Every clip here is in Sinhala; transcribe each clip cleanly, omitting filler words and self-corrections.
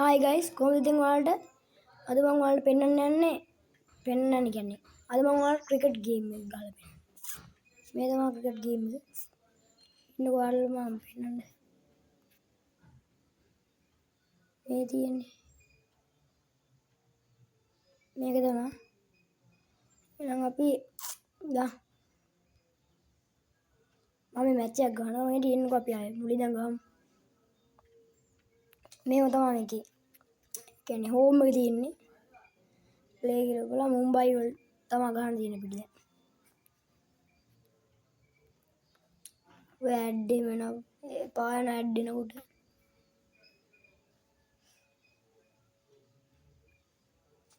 Hi guys, කොහොමද ඉතින් ඔයාලට අද මම ඔයාලට පෙන්නන්න කියන්නේ අද මම ඔයාලට ක්‍රිකට් ගේම් එකක් ගහලා පෙන්නන්න. මේ තමයි ක්‍රිකට් ගේම් එක. ඉන්නකෝ ඔයාලට මම පෙන්නන්න. මේ තියෙන්නේ. මේක තමයි. එහෙනම් අපි මම මැච් එකක් ගහනවා. මේ ඉන්නකෝ අපි ආයේ මුලින්ම ගහමු. මේව තමයි මේකේ. කියන්නේ හෝම් එක තියෙන්නේ. ප්ලේ කියලා බලලා මුම්බයි වල තමයි ගහන්න තියෙන පිටිය. ඔය ඇඩ් එක වෙන පායන ඇඩ් දෙනකොට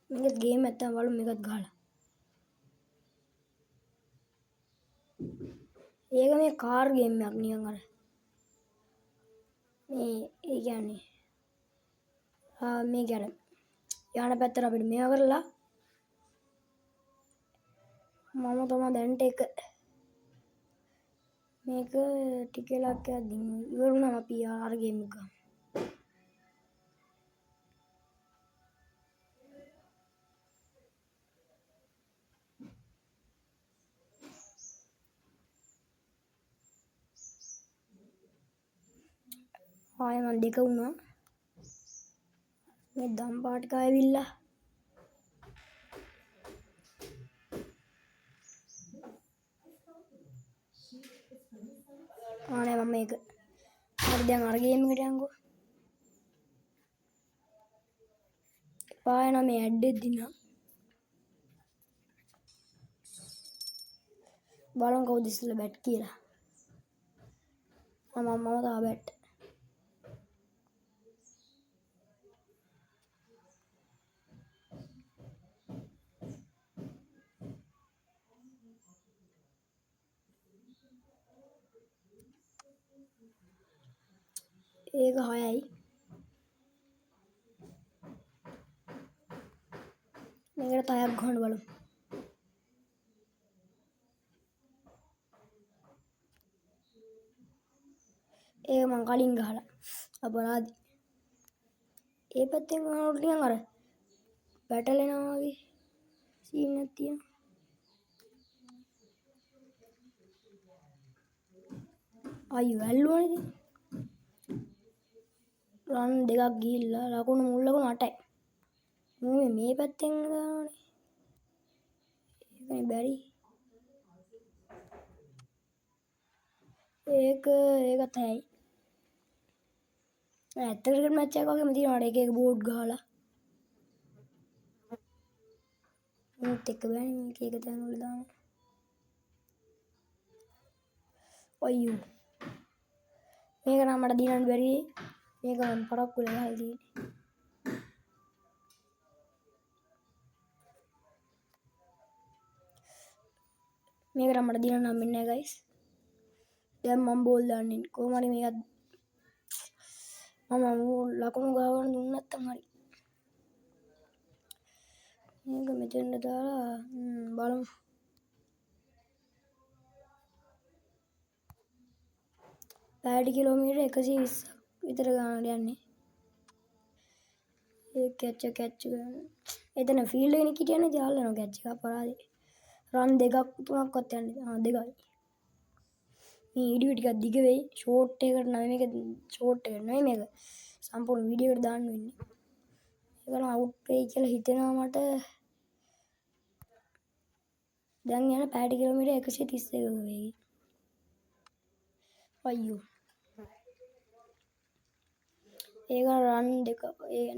මේක ගේම් එකක් තමයි බලමු මේකත් ගහලා. ඒක මේ කාර් ගේම් එකක් නිකන් අර මේ ඒ කියන්නේ මේ ගැන යහන පැත්තට අපිට මේව කරලා මම තමයි දැන්ට එක මේක ටික වෙලාවක් යද්දී ඉවර වුණාම අපි අර ගේම් එක ගමු. ආයෙ මම දෙක වුණා. මේ දම් පාටික ආවිල්ලා ආනේ මම මේක හරි දැන් අර ගේම් එකට යන්කෝ. පායන මේ ඇඩ් එක දිනා බලමු කවුද ඉස්සෙල්ලා බැට් කියලා. මම තා බැට්. ඒක 6යි. මේකට 6ක් ගහන්න බලමු. ඒක මං කලින් ගහලා අපරාධි. ඒ පැත්තෙන් ගහනකොට නිකන් අර බැටල් එනවා වගේ සීන් එකක් තියෙනවා. අයියෝ ඇල්ලුවනේ ඉතින්. රන් දෙකක් ගිහිල්ලා ලකුණු මුල් ලකුණු 8යි. මූ මේ පැත්තෙන් දානවනේ. ඒකනේ බැරි. ඒකත් 6යි. ඇත්ත ක්‍රිකට් මැච් එකක් වගේම තියෙනවා එක එක බෝඩ් ගහලා. මුත් එක්ක බෑනේ මේක එක තැන් වල දාන්න. අයියෝ. මේක නම් මට දිනන්න බැරි. මේක මම පරක්කු වෙලා ගහලා තියෙන්නේ. මේක නම් මට දිනන්න හම්බෙන්නේ නැහැ ගයිස්. දැන් මම බෝල් දාන්නේ කොහොම හරි මේකත් මම ලකුණු ගාවන්න දුන්න නැත්තම් හරි. මේක මෙතෙන්ට දාලා බලමු. පැයට කිලෝමීටර් 120ක් විතර ගානට යන්නේ. ඒ කැච් ගන්න. එතන ෆීල්ඩ් එකේ හිටියනේ ඉතින් අල්ලනවා කැච් එක අපරාධේ. රන් දෙකක් තුනක්වත් යන්නේ. දෙකයි. මේ වීඩියෝ ටිකක් දිග වෙයි. ෂෝට් එකකට නම් මේක ෂෝට් එක නෙවෙයි මේක. සම්පූර්ණ වීඩියෝ එකට දාන්න වෙන්නේ. ඒක නම් අවුට් වෙයි කියලා හිතෙනවා මට. දැන් යන පැයට කිලෝමීටර් 131ක වේගය. අයියෝ. ඒක රන් දෙක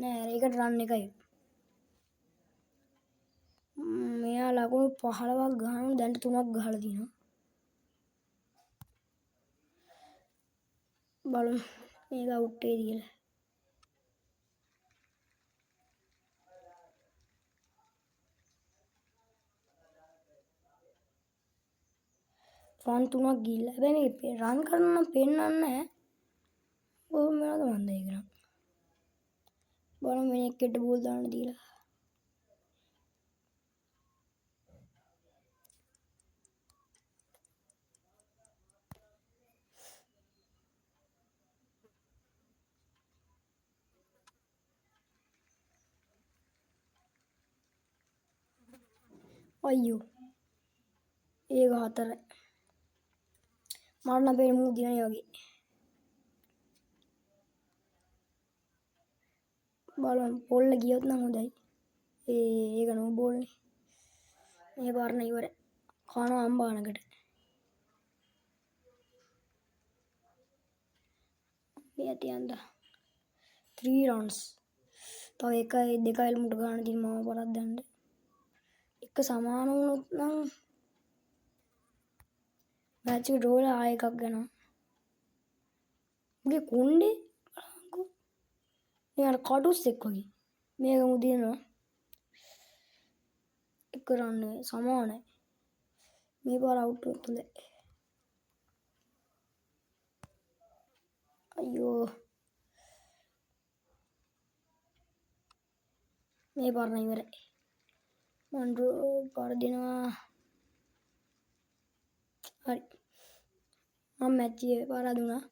නෑ ඒකට රන් එකයි. මෙයා ලකුණු 15ක් ගහනවා දැන් 3ක් ගහලා දිනවා. බලමු මේක අවුට් වෙයිද කියලා. රන් 3ක් ගිහිල්ලා. හැබැයි මේ රන් කරන නම් පෙන්නන්නේ නැහැ. කොහොම වෙනවද මන්ද ඒක නම්. බලමු වෙන එකට බෝල් දාන්න දීලා. අයියෝ ඒක 4 මට නම් පේන්නේ මූ දිනන්නේ වගේ. බලමු පොල්ල ගියොත් නම් හොඳයි. ඒක නෝ බෝල්නේ. මේ පාර නම් ඉවරයි. කනවා අම්බානකට. මේ ඇතියන්ද 3 rounds. තව එකයි දෙකයි මුට ගන්න තියෙන මම පරක් දැන්න. එක සමාන වුණොත් නම් මැච් එක ඩ්‍රෝ වෙලා ආයෙ එකක් ගන්නවා. මගේ කුණ්ඩේ බලන්නකෝ. නිකන් කටුස් එක් වගේ. මේක මුදිනවා. එක රන් සමානයි. මේ පාර අවුට් වුණොත් හොඳයි. අයියෝ මේ පාර නම් ඉවරයි. මන් ඩ්‍රෝ පාර දෙනවා. හරි මම මැච් එකේ පාර දුනා.